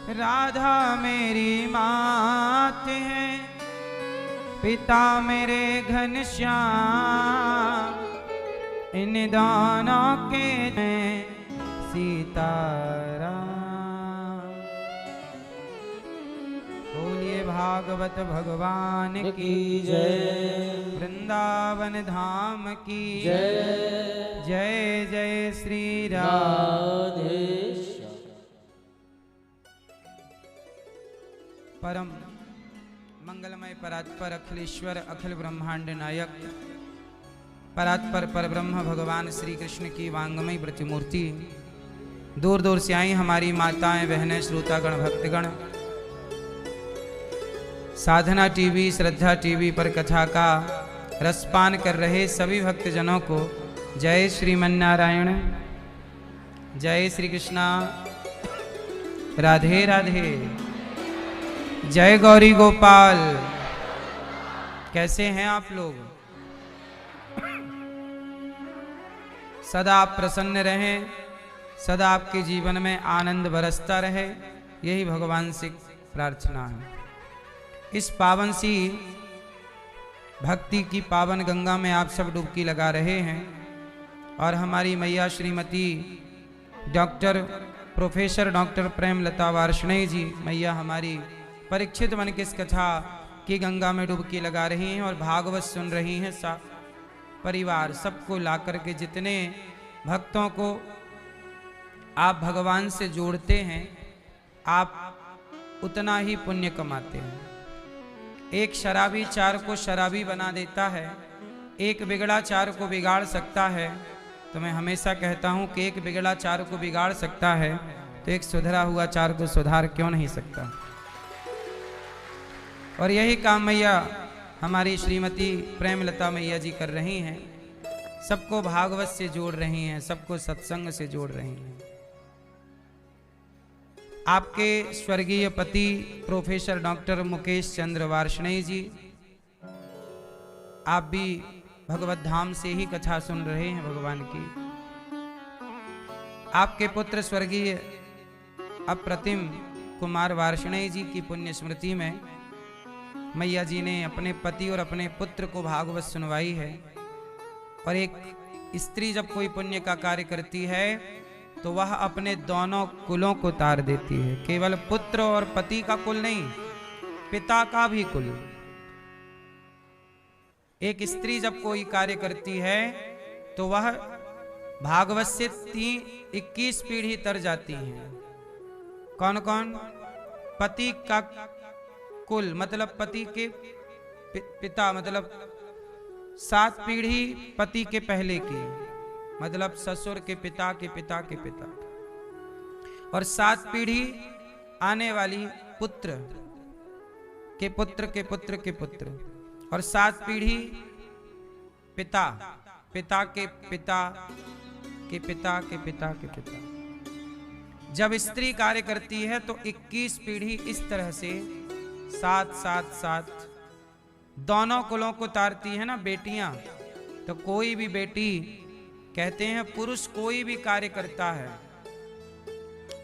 राधा मेरी मात है, पिता मेरे घनश्याम, इन दोनों के मैं सीताराम। बोलिए भागवत भगवान की जय, वृंदावन धाम की जय। जय जय श्री राधे। परम मंगलमय परात्पर अखिलेश्वर अखिल ब्रह्मांड नायक परात्पर पर ब्रह्म भगवान श्री कृष्ण की वांगमय प्रतिमूर्ति, दूर दूर से आई हमारी माताएं बहनें श्रोतागण भक्तगण, साधना टीवी श्रद्धा टीवी पर कथा का रसपान कर रहे सभी भक्तजनों को जय श्रीमन्नारायण, जय श्री कृष्णा, राधे राधे, जय गौरी गोपाल। कैसे हैं आप लोग? सदा आप प्रसन्न रहें, सदा आपके जीवन में आनंद बरसता रहे, यही भगवान से प्रार्थना है। इस पावन सी भक्ति की पावन गंगा में आप सब डुबकी लगा रहे हैं और हमारी मैया श्रीमती प्रोफेसर डॉक्टर प्रेमलता वार्ष्णेय जी मैया हमारी परीक्षित मन किस कथा की गंगा में डुबकी लगा रही हैं और भागवत सुन रही हैं। परिवार सबको ला करके जितने भक्तों को आप भगवान से जोड़ते हैं, आप उतना ही पुण्य कमाते हैं। एक शराबी चार को शराबी बना देता है, एक बिगड़ा चार को बिगाड़ सकता है। तो मैं हमेशा कहता हूं कि एक बिगड़ा चार को बिगाड़ सकता है तो एक सुधरा हुआ चार को सुधार क्यों नहीं सकता। और यही काम मैया हमारी श्रीमती प्रेमलता मैया जी कर रही हैं, सबको भागवत से जोड़ रही हैं, सबको सत्संग से जोड़ रही हैं। आपके स्वर्गीय पति प्रोफेसर डॉक्टर मुकेश चंद्र वार्ष्णेय जी, आप भी भगवत धाम से ही कथा सुन रहे हैं भगवान की। आपके पुत्र स्वर्गीय अप्रतिम कुमार वार्ष्णेय जी की पुण्य स्मृति में मैया जी ने अपने पति और अपने पुत्र को भागवत सुनवाई है। और एक स्त्री जब कोई पुण्य का कार्य करती है तो वह अपने दोनों कुलों को तार देती है, केवल पुत्र और पति का कुल नहीं, पिता का भी कुल। एक स्त्री जब कोई कार्य करती है तो वह भागवत से 21 पीढ़ी तर जाती हैं। कौन कौन? पति का कुल मतलब पति के पिता, मतलब 7 पीढ़ी पति के पहले की, मतलब ससुर के पिता के पिता के पिता, और 7 पीढ़ी आने वाली पुत्र के पुत्र के पुत्र के पुत्र, और 7 पीढ़ी पिता पिता के पिता के पिता के पिता के पिता। जब स्त्री कार्य करती है तो 21 पीढ़ी इस तरह से 7 7 7 दोनों कुलों को तारती है ना बेटियां। तो कोई भी बेटी, कहते हैं पुरुष कोई भी कार्य करता है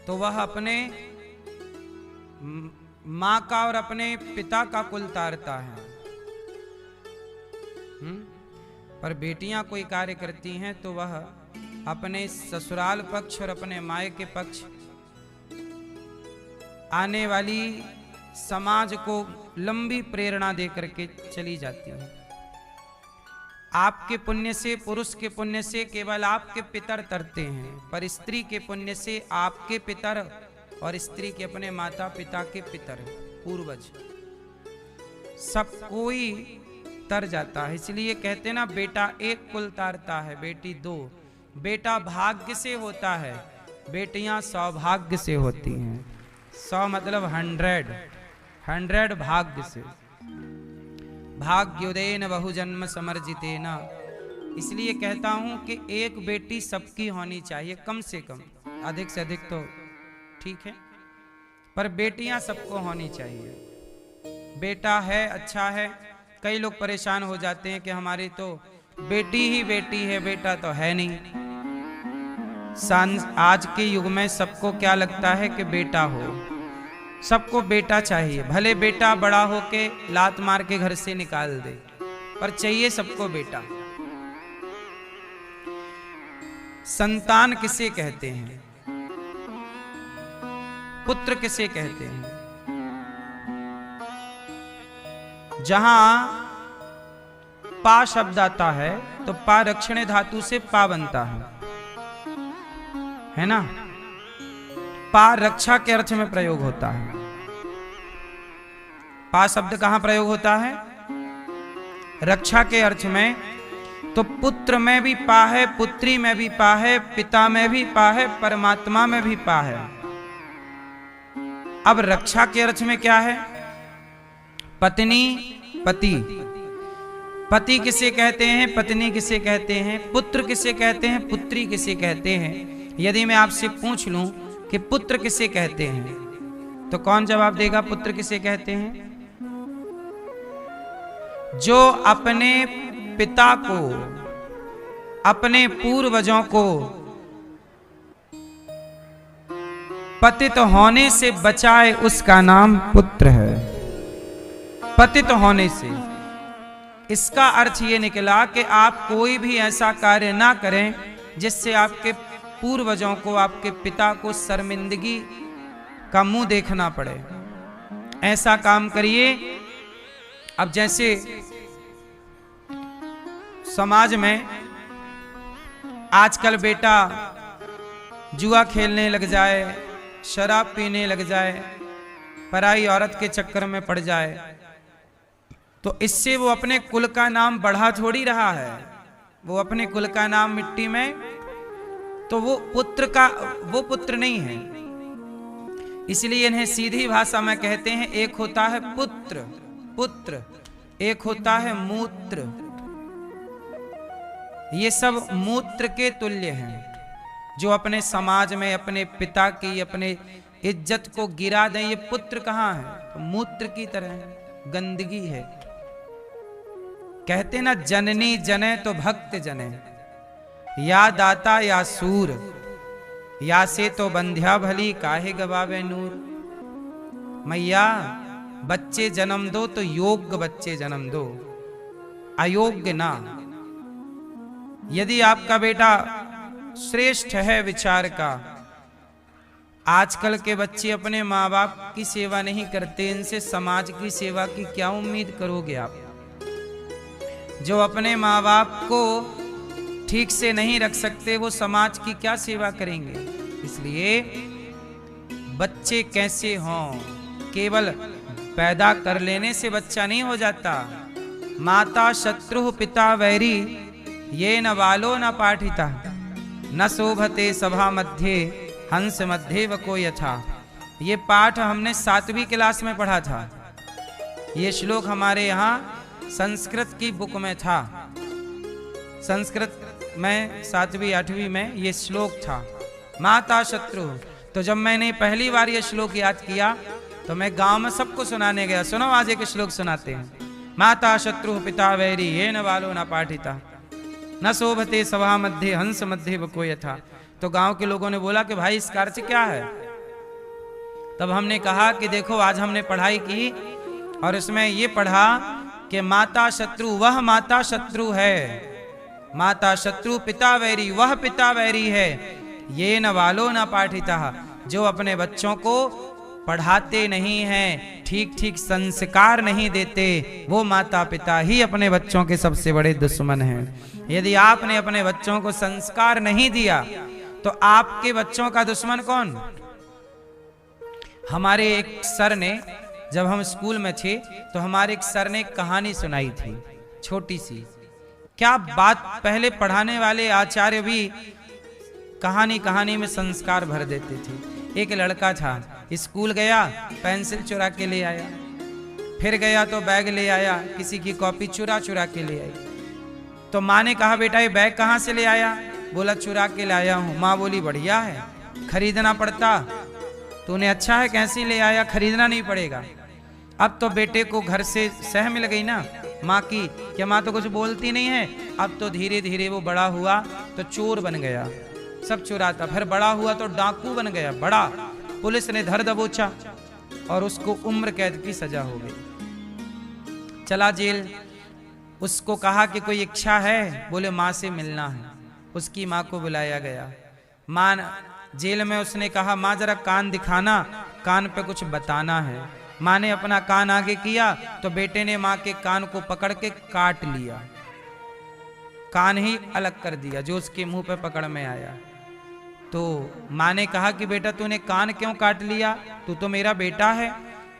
तो वह अपने मां का और अपने पिता का कुल तारता है। पर बेटियां कोई कार्य करती हैं तो वह अपने ससुराल पक्ष और अपने मायके पक्ष, आने वाली समाज को लंबी प्रेरणा दे करके चली जाती है। आपके पुण्य से, पुरुष के पुण्य से केवल आपके पितर तरते हैं, पर स्त्री के पुण्य से आपके पितर और स्त्री के अपने माता पिता के पितर पूर्वज सब कोई तर जाता है। इसलिए कहते ना बेटा एक कुल तारता है, बेटी 2। बेटा भाग्य से होता है, बेटियां सौभाग्य से होती हैं। 100 मतलब 100 भाग्य से। भाग्योदयेन बहुजन्म समर्जितेन। इसलिए कहता हूं कि एक बेटी सबकी होनी चाहिए, कम से कम, अधिक से अधिक तो ठीक है, पर बेटियां सबको होनी चाहिए। बेटा है अच्छा है, कई लोग परेशान हो जाते हैं कि हमारी तो बेटी ही बेटी है, बेटा तो है नहीं। आज के युग में सबको क्या लगता है कि बेटा हो, सबको बेटा चाहिए, भले बेटा बड़ा होके लात मार के घर से निकाल दे, पर चाहिए सबको बेटा। संतान किसे कहते हैं? पुत्र किसे कहते हैं? जहां पा शब्द आता है तो पा रक्षणे धातु से पा बनता है ना। पा रक्षा के अर्थ में प्रयोग होता है। पा शब्द कहां प्रयोग होता है? रक्षा के अर्थ में। तो पुत्र में भी पा है, पुत्री में भी पा है, पिता में भी पा है, परमात्मा में भी पा है। अब रक्षा के अर्थ में क्या है? पत्नी, पति। पति किसे कहते हैं? पत्नी किसे कहते हैं? पुत्र किसे कहते हैं? पुत्री किसे कहते हैं? यदि मैं आपसे पूछ लूं कि पुत्र किसे कहते हैं, तो कौन जवाब देगा? पुत्र किसे कहते हैं? जो अपने पिता को, अपने पूर्वजों को पतित होने से बचाए, उसका नाम पुत्र है। पतित होने से, इसका अर्थ ये निकला कि आप कोई भी ऐसा कार्य ना करें जिससे आपके पूर्वजों को, आपके पिता को शर्मिंदगी का मुंह देखना पड़े। ऐसा काम करिए। अब जैसे समाज में आजकल बेटा जुआ खेलने लग जाए, शराब पीने लग जाए, पराई औरत के चक्कर में पड़ जाए, तो इससे वो अपने कुल का नाम बढ़ा थोड़ी रहा है, वो अपने कुल का नाम मिट्टी में, तो वो पुत्र नहीं है। इसलिए इन्हें सीधी भाषा में कहते हैं, एक होता है पुत्र, पुत्र, एक होता है मूत्र। ये सब मूत्र के तुल्य हैं, जो अपने समाज में अपने पिता की, अपने इज्जत को गिरा दें। ये पुत्र कहाँ है? तो मूत्र की तरह गंदगी है। कहते ना, जननी जने तो भक्त जने, या दाता या सूर, या से तो बंध्या भली काहे गवावे नूर। मैया बच्चे जन्म दो तो योग्य बच्चे जन्म दो, अयोग्य ना। यदि आपका बेटा श्रेष्ठ है विचार का, आजकल के बच्चे अपने माँ बाप की सेवा नहीं करते, इनसे समाज की सेवा की क्या उम्मीद करोगे आप? जो अपने माँ बाप को ठीक से नहीं रख सकते, वो समाज की क्या सेवा करेंगे? इसलिए बच्चे कैसे हों, केवल पैदा कर लेने से बच्चा नहीं हो जाता। माता शत्रु पिता वैरी, ये न बालो न पाठिता, न शोभते सभा मध्य हंस मध्य व को यथा। ये पाठ हमने 7वीं क्लास में पढ़ा था। ये श्लोक हमारे यहाँ संस्कृत की बुक में था। संस्कृत में 7वीं 8वीं में ये श्लोक था, माता शत्रु। तो जब मैंने पहली बार ये श्लोक याद किया तो मैं गांव में सबको सुनाने गया। सुनो, आज एक श्लोक सुनाते हैं। माता शत्रु पिता वैरी, ये न बालो न पाठिता, न शोभते सभा मध्य हंस मध्य वको यथा। तो गांव के लोगों ने बोला कि भाई इसका अर्थ क्या है? तब हमने कहा कि देखो, आज हमने पढ़ाई की और इसमें ये पढ़ा कि माता शत्रु, वह माता शत्रु है, माता शत्रु पिता वैरी, वह पिता वैरी है, ये न बालो न पाठिता, जो अपने बच्चों को पढ़ाते नहीं हैं, ठीक ठीक संस्कार नहीं देते, वो माता पिता ही अपने बच्चों के सबसे बड़े दुश्मन हैं। यदि आपने अपने बच्चों को संस्कार नहीं दिया तो आपके बच्चों का दुश्मन कौन? हमारे एक सर ने, जब हम स्कूल में थे तो हमारे एक सर ने एक कहानी सुनाई थी, छोटी सी। क्या बात! पहले पढ़ाने वाले आचार्य भी कहानी में संस्कार भर देते थे। एक लड़का था, स्कूल गया, पेंसिल चुरा के ले आया, फिर गया तो बैग ले आया, किसी की कॉपी चुरा के ले आई। तो माँ ने कहा, बेटा ये बैग कहाँ से ले आया? बोला चुरा के लाया हूँ। माँ बोली बढ़िया है, खरीदना पड़ता, तूने अच्छा है कैसे ले आया, खरीदना नहीं पड़ेगा। अब तो बेटे को घर से सह मिल गई ना माँ की, क्या माँ तो कुछ बोलती नहीं है। अब तो धीरे धीरे वो बड़ा हुआ तो चोर बन गया, सब चुराता। फिर बड़ा हुआ तो डाकू बन गया, बड़ा। पुलिस ने धर दबोचा और उसको उम्र कैद की सजा हो गई। चला जेल, उसको कहा कि कोई इच्छा है, बोले माँ से मिलना है। उसकी माँ को बुलाया गया। माँ जेल में, उसने कहा माँ जरा कान दिखाना, कान पे कुछ बताना है। माँ ने अपना कान आगे किया तो बेटे ने माँ के कान को पकड़ के काट लिया, कान ही अलग कर दिया जो उसके मुंह पे पकड़ में आया। तो माँ ने कहा कि बेटा तूने कान क्यों काट लिया, तू तो मेरा बेटा है।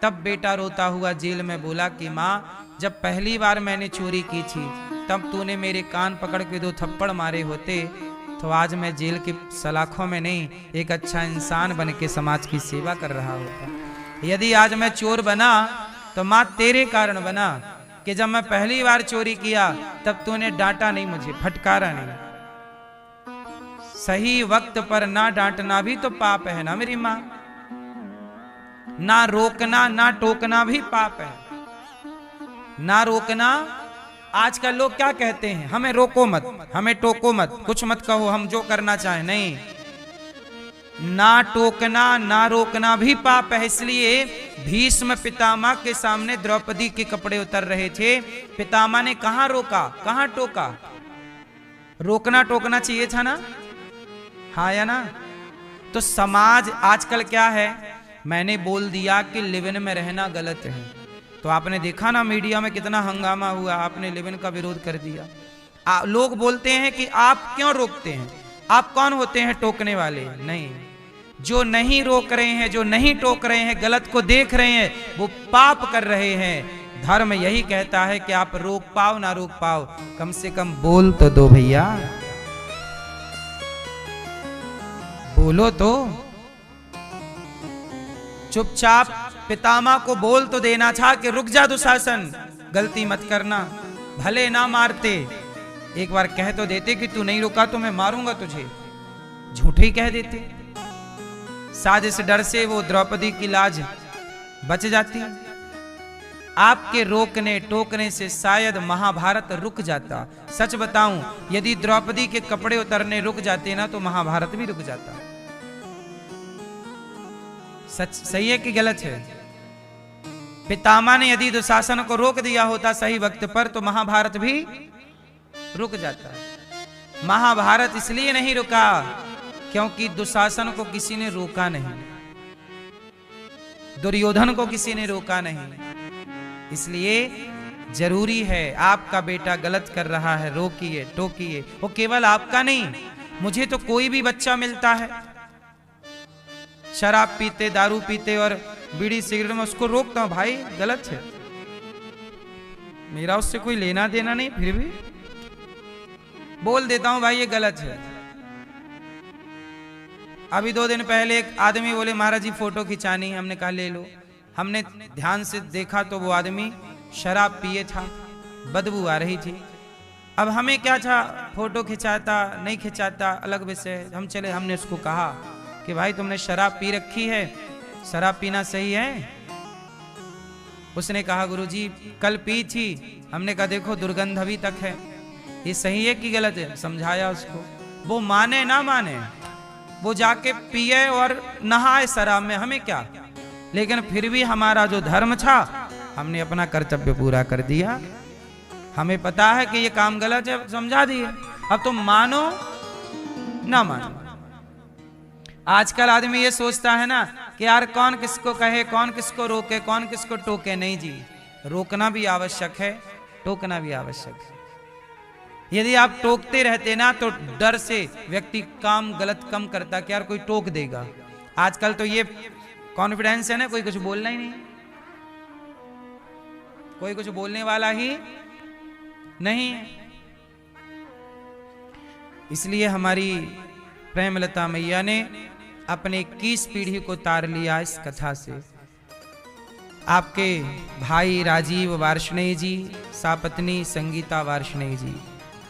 तब बेटा रोता हुआ जेल में बोला कि माँ जब पहली बार मैंने चोरी की थी तब तूने मेरे कान पकड़ के 2 थप्पड़ मारे होते तो आज मैं जेल की सलाखों में नहीं, एक अच्छा इंसान बन के समाज की सेवा कर रहा होता। यदि आज मैं चोर बना तो माँ तेरे कारण बना कि जब मैं पहली बार चोरी किया तब तूने डांटा नहीं, मुझे फटकारा नहीं। सही वक्त पर ना डांटना भी तो पाप है ना मेरी माँ, ना रोकना ना टोकना भी पाप है। ना रोकना, आजकल लोग क्या कहते हैं, हमें रोको मत, हमें टोको मत, कुछ मत कहो, हम जो करना चाहें। नहीं, ना टोकना ना रोकना भी पाप है। इसलिए भीष्म पितामह के सामने द्रौपदी के कपड़े उतर रहे थे, पितामह ने कहां रोका कहां टोका? रोकना टोकना चाहिए था ना, हाँ या ना? तो समाज आजकल क्या है, मैंने बोल दिया कि लिव इन में रहना गलत है, तो आपने देखा ना मीडिया में कितना हंगामा हुआ, आपने लिव इन का विरोध कर दिया। लोग बोलते हैं कि आप क्यों रोकते हैं, आप कौन होते हैं टोकने वाले? नहीं, जो नहीं रोक रहे हैं, जो नहीं टोक रहे हैं, गलत को देख रहे हैं, वो पाप कर रहे हैं। धर्म यही कहता है कि आप रोक पाओ ना रोक पाओ, कम से कम बोल तो दो भैया, बोलो तो। चुपचाप पितामह को बोल तो देना था कि रुक जा दुशासन, गलती मत करना, भले ना मारते, एक बार कह तो देते कि तू नहीं रुका तो मैं मारूंगा तुझे, झूठे ही कह देते। शायद इस डर से वो द्रौपदी की लाज बच जाती। आपके रोकने टोकने से शायद महाभारत रुक जाता। सच बताऊं, यदि द्रौपदी के कपड़े उतरने रुक जाते ना तो महाभारत भी रुक जाता। सच सही है कि गलत है? पितामह ने यदि दुशासन को रोक दिया होता सही वक्त पर तो महाभारत भी रुक जाता। महाभारत इसलिए नहीं रुका क्योंकि दुशासन को किसी ने रोका नहीं, दुर्योधन को किसी ने रोका नहीं। इसलिए जरूरी है, आपका बेटा गलत कर रहा है, रोकिए टोकिए। वो केवल आपका नहीं, मुझे तो कोई भी बच्चा मिलता है शराब पीते दारू पीते और बीड़ी सिगरेट में, उसको रोकता हूं, भाई गलत है, मेरा उससे कोई लेना देना नहीं, फिर भी बोल देता हूं भाई ये गलत है। अभी 2 दिन पहले एक आदमी बोले महाराज जी फोटो खिंचानी, हमने कहा ले लो। हमने ध्यान से देखा तो वो आदमी शराब पिए था, बदबू आ रही थी। अब हमें क्या था, फोटो खिंचाता नहीं खिंचाता अलग विषय। हम चले, हमने उसको कहा कि भाई तुमने शराब पी रखी है, शराब पीना सही है? उसने कहा गुरुजी कल पी थी। हमने कहा देखो दुर्गंध अभी तक है, ये सही है कि गलत है? समझाया उसको। वो माने ना माने, वो जाके पिए और नहाए शराब में, हमें क्या। लेकिन फिर भी हमारा जो धर्म था, हमने अपना कर्तव्य पूरा कर दिया। हमें पता है कि ये काम गलत है, समझा दिए। अब तुम मानो ना मानो। आजकल आदमी ये सोचता है ना कि यार कौन किसको कहे, कौन किसको रोके, कौन किसको टोके। नहीं जी, रोकना भी आवश्यक है, टोकना भी आवश्यक है। यदि आप टोकते रहते ना तो डर से व्यक्ति काम गलत कम करता कि यार कोई टोक देगा। आजकल तो ये कॉन्फिडेंस है ना, कोई कुछ बोलना ही नहीं, कोई कुछ बोलने वाला ही नहीं है। इसलिए हमारी प्रेमलता मैया ने अपने 21 पीढ़ी को तार लिया इस कथा से। आपके भाई राजीव वार्ष्णेय जी, सापत्नी संगीता वार्ष्णेय जी,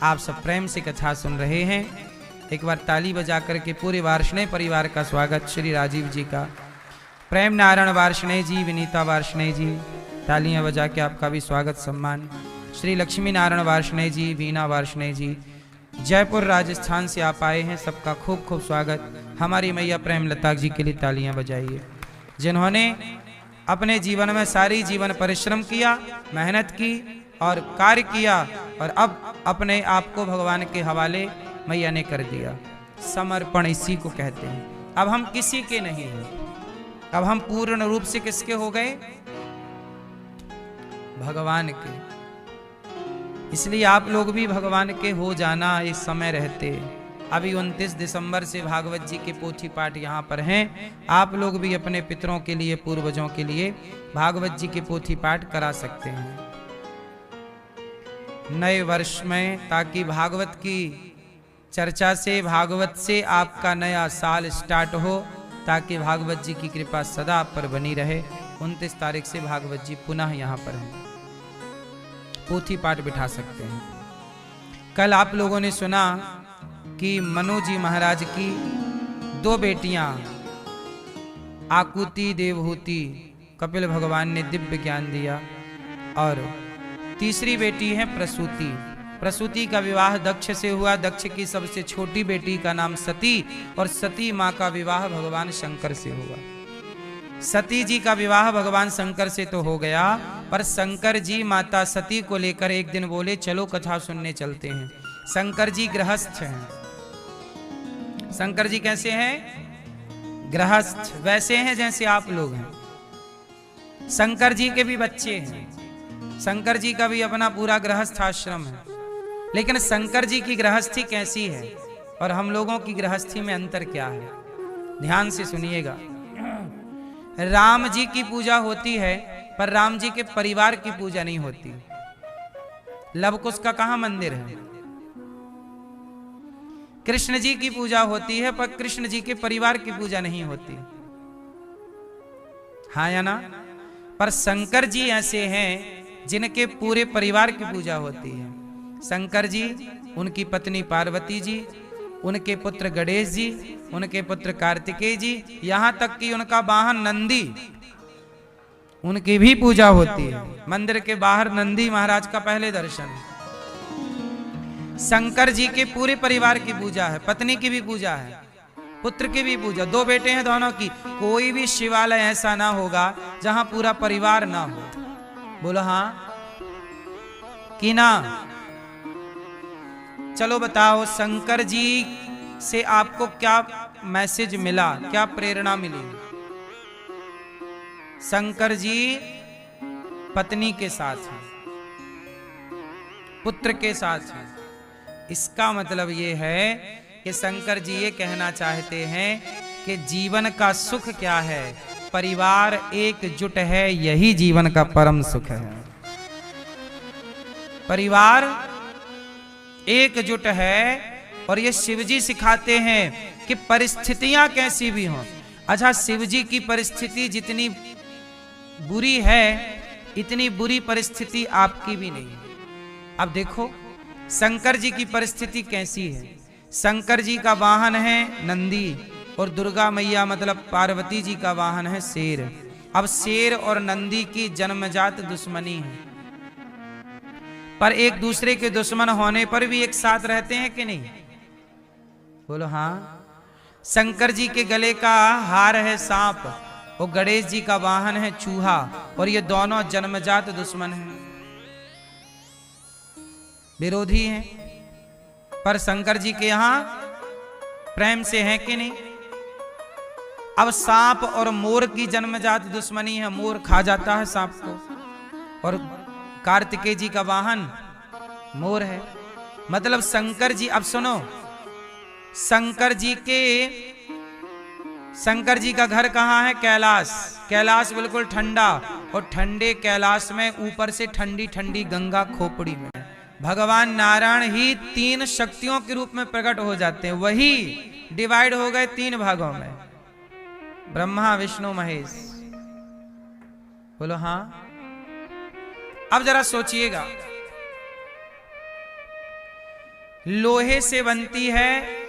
आप सब प्रेम से कथा सुन रहे हैं। एक बार ताली बजा करके पूरे वार्ष्णेय परिवार का स्वागत। श्री राजीव जी का, प्रेम नारायण वार्ष्णेय जी, विनीता वार्ष्णेय जी, तालियां बजा के आपका भी स्वागत सम्मान। श्री लक्ष्मी नारायण वार्ष्णेय जी, वीणा वार्ष्णेय जी, जयपुर राजस्थान से आप आए हैं, सबका खूब खूब स्वागत। हमारी मैया प्रेमलता जी के लिए तालियां बजाइए, जिन्होंने अपने जीवन में सारी जीवन परिश्रम किया, मेहनत की और कार्य किया, और अब अपने आप को भगवान के हवाले मैया ने कर दिया। समर्पण इसी को कहते हैं। अब हम किसी के नहीं हैं, अब हम पूर्ण रूप से किसके हो गए? भगवान के। इसलिए आप लोग भी भगवान के हो जाना इस समय रहते। अभी 29 दिसंबर से भागवत जी के पोथी पाठ यहाँ पर हैं। आप लोग भी अपने पितरों के लिए, पूर्वजों के लिए भागवत जी के पोथी पाठ करा सकते हैं नए वर्ष में, ताकि भागवत की चर्चा से, भागवत से आपका नया साल स्टार्ट हो, ताकि भागवत जी की कृपा सदा आप पर बनी रहे। 29 तारीख से भागवत जी पुनः यहाँ पर हैं, पोथी पाठ बिठा सकते हैं। कल आप लोगों ने सुना कि मनु जी महाराज की 2 बेटियां आकुति, देवहूति, कपिल भगवान ने दिव्य ज्ञान दिया, और तीसरी बेटी है प्रसूति। प्रसूति का विवाह दक्ष से हुआ। दक्ष की सबसे छोटी बेटी का नाम सती, और सती माँ का विवाह भगवान शंकर से हुआ। सती जी का विवाह भगवान शंकर से तो हो गया, पर शंकर जी माता सती को लेकर एक दिन बोले चलो कथा सुनने चलते हैं। शंकर जी गृहस्थ हैं। शंकर जी कैसे हैं? गृहस्थ, वैसे हैं जैसे आप लोग हैं। शंकर जी के भी बच्चे हैं, शंकर जी का भी अपना पूरा गृहस्थ आश्रम है। लेकिन शंकर जी की गृहस्थी कैसी है और हम लोगों की गृहस्थी में अंतर क्या है? ध्यान से सुनिएगा। राम जी की पूजा होती है, पर राम जी के परिवार की पूजा नहीं होती। लव कुश का कहां मंदिर है? कृष्ण जी की पूजा होती है, पर कृष्ण जी के परिवार की पूजा नहीं होती। हाँ या ना? पर शंकर जी ऐसे हैं जिनके पूरे परिवार की पूजा होती है। शंकर जी, उनकी पत्नी पार्वती जी, उनके पुत्र गणेश जी, उनके पुत्र कार्तिकेय जी, यहां तक कि उनका वाहन नंदी, उनकी भी पूजा होती है। मंदिर के बाहर नंदी महाराज का पहले दर्शन। शंकर जी के पूरे परिवार की पूजा है, पत्नी की भी पूजा है, पुत्र की भी पूजा। 2 बेटे हैं दोनों की। कोई भी शिवालय ऐसा ना होगा जहां पूरा परिवार ना हो। बोलो हाँ कि ना? चलो बताओ, शंकर जी से आपको क्या मैसेज मिला, क्या प्रेरणा मिली? शंकर जी पत्नी के साथ हैं, पुत्र के साथ हैं। इसका मतलब ये है कि शंकर जी ये कहना चाहते हैं कि जीवन का सुख क्या है? परिवार एकजुट है, यही जीवन का परम सुख है। परिवार एकजुट है, और ये शिवजी सिखाते हैं कि परिस्थितियां कैसी भी हों। अच्छा, शिवजी की परिस्थिति जितनी बुरी है, इतनी बुरी परिस्थिति आपकी भी नहीं है। अब देखो शंकर जी की परिस्थिति कैसी है। शंकर जी का वाहन है नंदी, और दुर्गा मैया मतलब पार्वती जी का वाहन है शेर। अब शेर और नंदी की जन्मजात दुश्मनी है, पर एक दूसरे के दुश्मन होने पर भी एक साथ रहते हैं कि नहीं? बोलो हाँ। शंकर जी के गले का हार है सांप, और गणेश जी का वाहन है चूहा, और ये दोनों जन्मजात दुश्मन हैं, विरोधी हैं। पर शंकर जी के यहां प्रेम से हैं कि नहीं? अब सांप और मोर की जन्मजात दुश्मनी है, मोर खा जाता है सांप को, और कार्तिकेय जी का वाहन मोर है। मतलब शंकर जी, अब सुनो, शंकर जी का घर कहाँ है? कैलाश। कैलाश बिल्कुल ठंडा, और ठंडे कैलाश में ऊपर से ठंडी ठंडी गंगा खोपड़ी में भगवान नारायण ही 3 शक्तियों के रूप में प्रकट हो जाते हैं। वही डिवाइड हो गए 3 भागों में, ब्रह्मा विष्णु महेश। बोलो हाँ। अब जरा सोचिएगा, लोहे से बनती है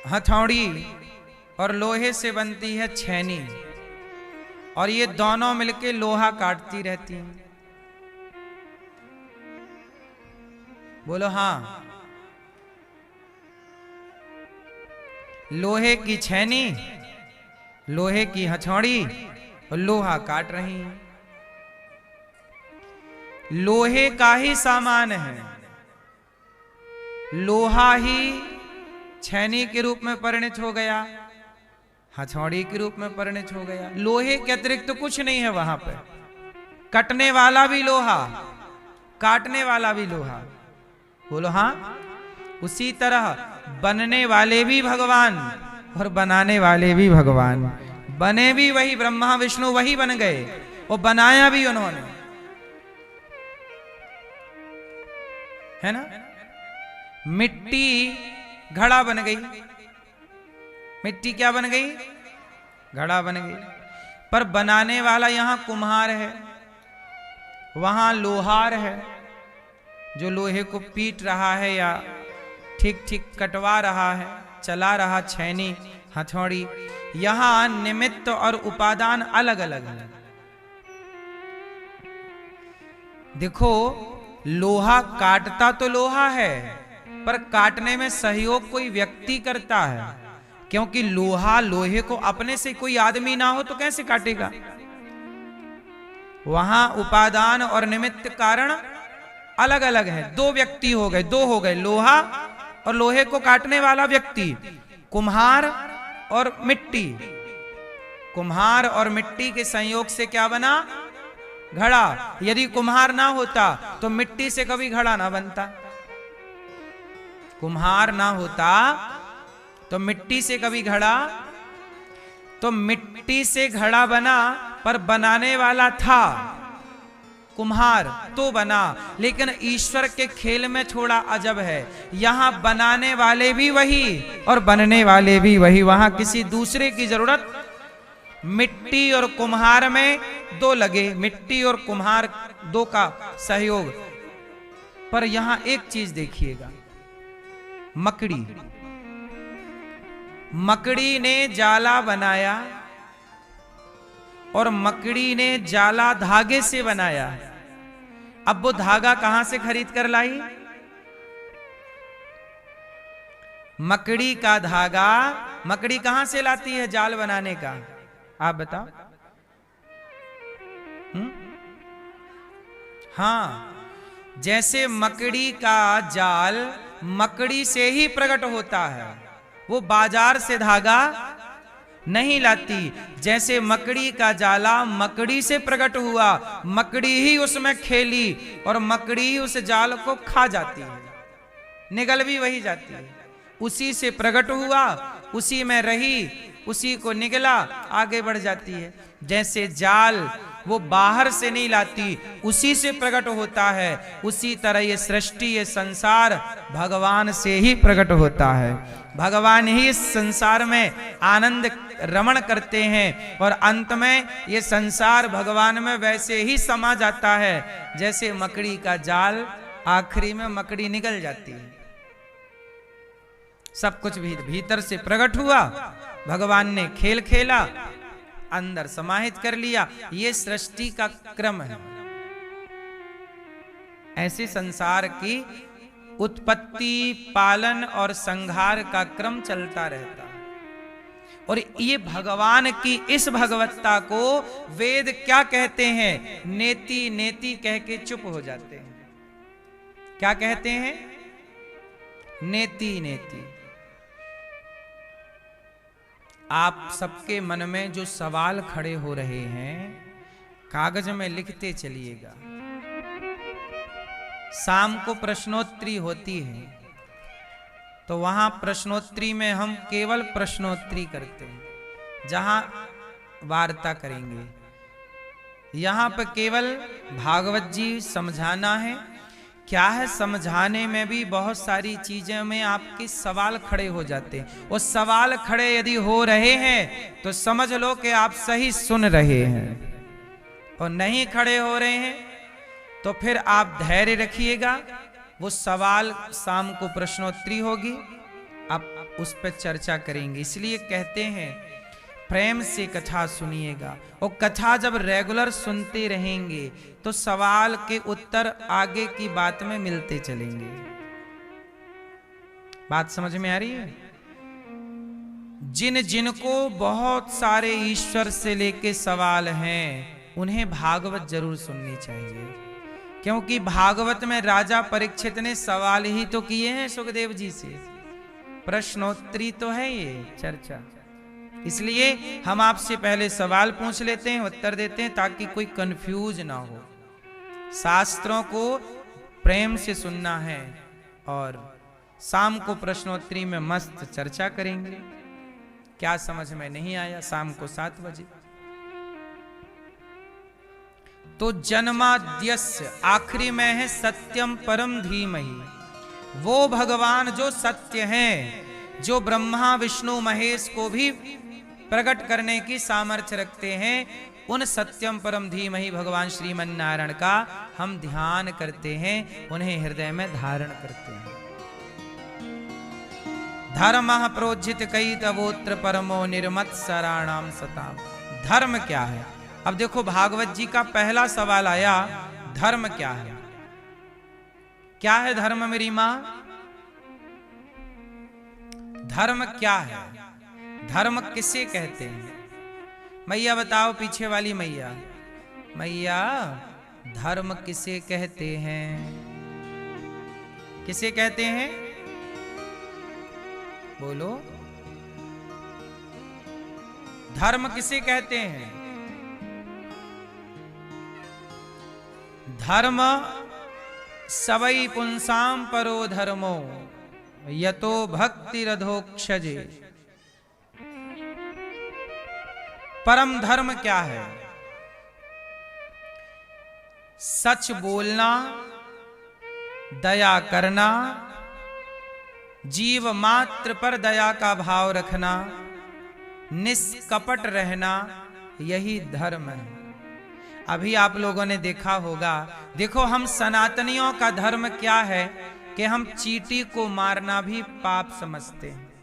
हथौड़ी और लोहे से बनती है छेनी, और ये दोनों मिलके लोहा काटती रहती हैं। बोलो हाँ। लोहे की छेनी, लोहे की हथौड़ी और लोहा काट रही हैं। लोहे का ही सामान है, लोहा ही छैनी के रूप में परिणत हो गया, हथौड़ी के रूप में परिणत हो गया। लोहे के अतिरिक्त तो कुछ नहीं है वहां पर। कटने वाला भी लोहा, काटने वाला भी लोहा। बोलो हाँ। उसी तरह बनने वाले भी भगवान और बनाने वाले भी भगवान। बने भी वही, ब्रह्मा विष्णु वही बन गए, और बनाया भी उन्होंने, है ना। मिट्टी घड़ा बन गई, मिट्टी क्या बन गई? घड़ा बन गई। पर बनाने वाला यहां कुम्हार है, वहां लोहार है, जो लोहे को पीट रहा है या ठीक ठीक कटवा रहा है, चला रहा छैनी हथौड़ी। यहां निमित्त और उपादान अलग अलग है। देखो, लोहा काटता तो लोहा है, पर काटने में सहयोग कोई व्यक्ति करता है, क्योंकि लोहा लोहे को अपने से कोई आदमी ना हो तो कैसे काटेगा। वहां उपादान और निमित्त कारण अलग अलग है। दो व्यक्ति हो गए, दो हो गए, लोहा और लोहे को काटने वाला व्यक्ति, कुम्हार और मिट्टी। कुम्हार और मिट्टी के संयोग से क्या बना? घड़ा। यदि कुम्हार ना होता तो मिट्टी से कभी घड़ा ना बनता। कुम्हार ना होता तो मिट्टी से कभी घड़ा, तो मिट्टी से घड़ा बना, पर बनाने वाला था कुम्हार तो बना। लेकिन ईश्वर के खेल में थोड़ा अजब है, यहां बनाने वाले भी वही और बनने वाले भी वही। वहां किसी दूसरे की जरूरत, मिट्टी और कुम्हार में दो लगे, मिट्टी और कुम्हार दो का सहयोग। पर यहां एक चीज देखिएगा, मकड़ी। मकड़ी ने जाला बनाया और मकड़ी ने जाला धागे से बनाया। अब वो धागा कहां से खरीद कर लाई? मकड़ी का धागा मकड़ी कहां से लाती है जाल बनाने का? आप बताओ। हाँ, जैसे मकड़ी का जाल मकड़ी से ही प्रकट होता है, वो बाजार से धागा नहीं लाती। जैसे मकड़ी का जाला मकड़ी से प्रकट हुआ, मकड़ी ही उसमें खेली और मकड़ी ही उस जाल को खा जाती है, निगल भी वही जाती है। उसी से प्रकट हुआ, उसी में रही, उसी को निगला, आगे बढ़ जाती है। जैसे जाल वो बाहर से नहीं लाती, उसी से प्रकट होता है, उसी तरह ये सृष्टि, ये संसार भगवान से ही प्रकट होता है। भगवान ही इस संसार में आनंद रमण करते हैं और अंत में ये संसार भगवान में वैसे ही समा जाता है जैसे मकड़ी का जाल, आखिरी में मकड़ी निकल जाती है। सब कुछ भीतर से प्रकट हुआ, भगवान ने खेल खेला, अंदर समाहित कर लिया। ये सृष्टि का क्रम है। ऐसे संसार की उत्पत्ति, पालन और संहार का क्रम चलता रहता है। और ये भगवान की इस भगवत्ता को वेद क्या कहते हैं? नेति नेति कह के चुप हो जाते हैं। क्या कहते हैं? नेति नेति। आप सबके मन में जो सवाल खड़े हो रहे हैं, कागज में लिखते चलिएगा। शाम को प्रश्नोत्तरी होती है, तो वहां प्रश्नोत्तरी में हम केवल प्रश्नोत्तरी करते हैं, जहां वार्ता करेंगे। यहां पर केवल भागवत जी समझाना है। क्या है, समझाने में भी बहुत सारी चीजें में आपके सवाल खड़े हो जाते हैं। वो सवाल खड़े यदि हो रहे हैं तो समझ लो कि आप सही सुन रहे हैं, और नहीं खड़े हो रहे हैं तो फिर आप धैर्य रखिएगा। वो सवाल शाम को प्रश्नोत्तरी होगी, आप उस पर चर्चा करेंगे। इसलिए कहते हैं प्रेम से कथा सुनिएगा, और कथा जब रेगुलर सुनते रहेंगे तो सवाल के उत्तर आगे की बात में मिलते चलेंगे। बात समझ में आ रही है? जिन जिनको बहुत सारे ईश्वर से लेके सवाल हैं उन्हें भागवत जरूर सुननी चाहिए, क्योंकि भागवत में राजा परीक्षित ने सवाल ही तो किए हैं सुखदेव जी से, प्रश्नोत्तरी तो है ये चर्चा। इसलिए हम आपसे पहले सवाल पूछ लेते हैं, उत्तर देते हैं, ताकि कोई कंफ्यूज ना हो। शास्त्रों को प्रेम से सुनना है और शाम को प्रश्नोत्तरी में मस्त चर्चा करेंगे। क्या समझ में नहीं आया, शाम को 7 बजे। तो जन्माद्यस्य आखिरी में है सत्यम परम धीमहि, वो भगवान जो सत्य हैं, जो ब्रह्मा विष्णु महेश को भी प्रकट करने की सामर्थ्य रखते हैं, उन सत्यम परम धीमहि भगवान श्रीमन नारायण का हम ध्यान करते हैं, उन्हें हृदय में धारण करते हैं। धर्म प्रोज्झित कई तवोत्र परमो निर्मत्सराणाम सताम। धर्म क्या है? अब देखो भागवत जी का पहला सवाल आया, धर्म क्या है? क्या है धर्म मेरी मां? धर्म क्या है? धर्म किसे कहते हैं? मैया बताओ, पीछे वाली मैया, मैया धर्म किसे कहते हैं? किसे कहते हैं? बोलो, धर्म किसे कहते हैं? धर्म सवै पुंसाम परो धर्मो यतो भक्ति रधोक्षजे। परम धर्म क्या है? सच बोलना, दया करना, जीव मात्र पर दया का भाव रखना, निष्कपट रहना, यही धर्म है। अभी आप लोगों ने देखा होगा, देखो हम सनातनियों का धर्म क्या है कि हम चींटी को मारना भी पाप समझते हैं।